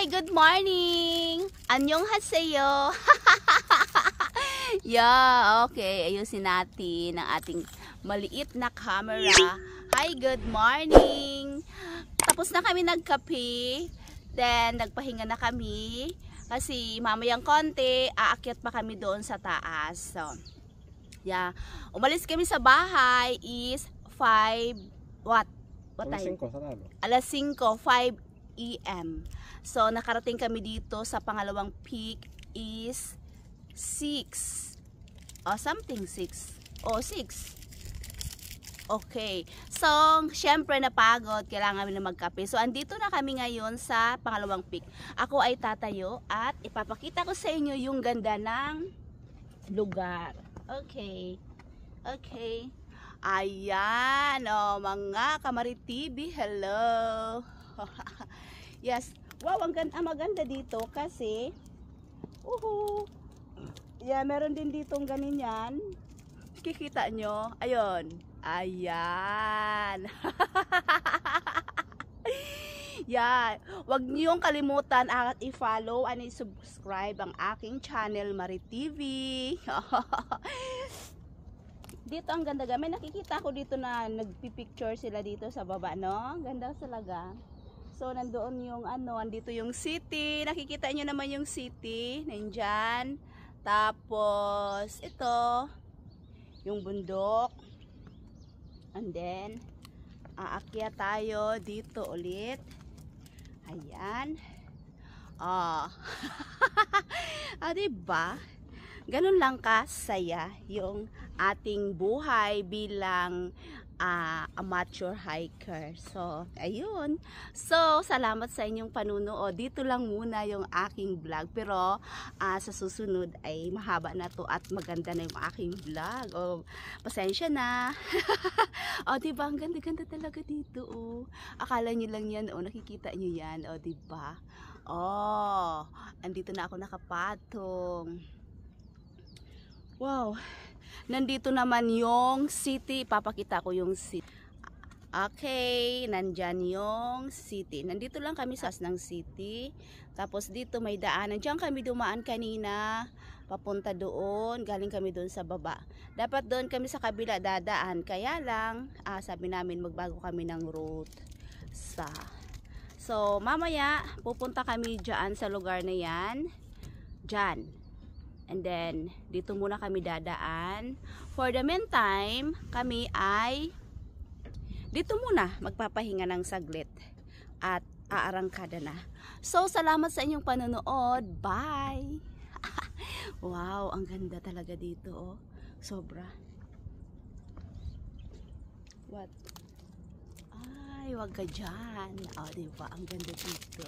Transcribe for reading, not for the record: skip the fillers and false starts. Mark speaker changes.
Speaker 1: Hi, good morning! Annyeonghaseyo! Yeah, okay. Ayusin natin ang ating maliit na camera. Hi, good morning! Tapos na kami nagkape. Then, nagpahinga na kami. Kasi mamayang konti, aakyat pa kami doon sa taas. So, yeah. Umalis kami sa bahay is 5, what? What time? Alas 5, 5 AM. So, nakarating kami dito sa pangalawang peak is 6. O, something 6. O, 6. Okay. So, syempre napagod. Kailangan kami na magkape. So, andito na kami ngayon sa pangalawang peak. Ako ay tatayo at ipapakita ko sa inyo yung ganda ng lugar. Okay. Okay. Ayan. O, mga Kamari TV. Hello. Yes. Wow, ang maganda dito kasi yeah, meron din ditong ganyan. Kikita nyo. Ayun. Ayan. Yeah. Huwag niyong kalimutan at i-follow and i-subscribe ang aking channel, Mari TV. Dito ang ganda. May nakikita ko dito na nagpipicture sila dito sa baba, no? Ganda talaga. So, nandoon yung andito yung city. Nakikita nyo naman yung city. Nandyan. Tapos, ito. Yung bundok. And then, aakyat tayo dito ulit. Ayan. Ah, diba? Ganun lang kasaya yung ating buhay bilang amateur hiker. So, ayun. So, salamat sa inyong panunood. Dito lang muna yung aking vlog. Pero, sa susunod ay mahaba na to at maganda na yung aking vlog. O, pasensya na. O, diba? Ang ganda-ganda talaga dito. O. Akala nyo lang yan. O, nakikita nyo yan. O, diba? O, andito na ako nakapatong. Wow. Nandito naman yung city. Papakita ko yung city. Okay, nandyan yung city. Nandito lang kami sa ng city. Tapos dito may daanan. Diyan kami dumaan kanina. Papunta doon. Galing kami doon sa baba. Dapat doon kami sa kabila dadaan. Kaya lang, sabi namin magbago kami ng route. So, mamaya pupunta kami dyan sa lugar na yan. Dyan. And then, dito muna kami dadaan. For the meantime, kami ay dito muna magpapahinga ng saglit. At aarangkada na. So, salamat sa inyong panonood. Bye! Wow, ang ganda talaga dito. Oh. Sobra. What? Ay, wag ka dyan. Oh, diba? Ang ganda dito.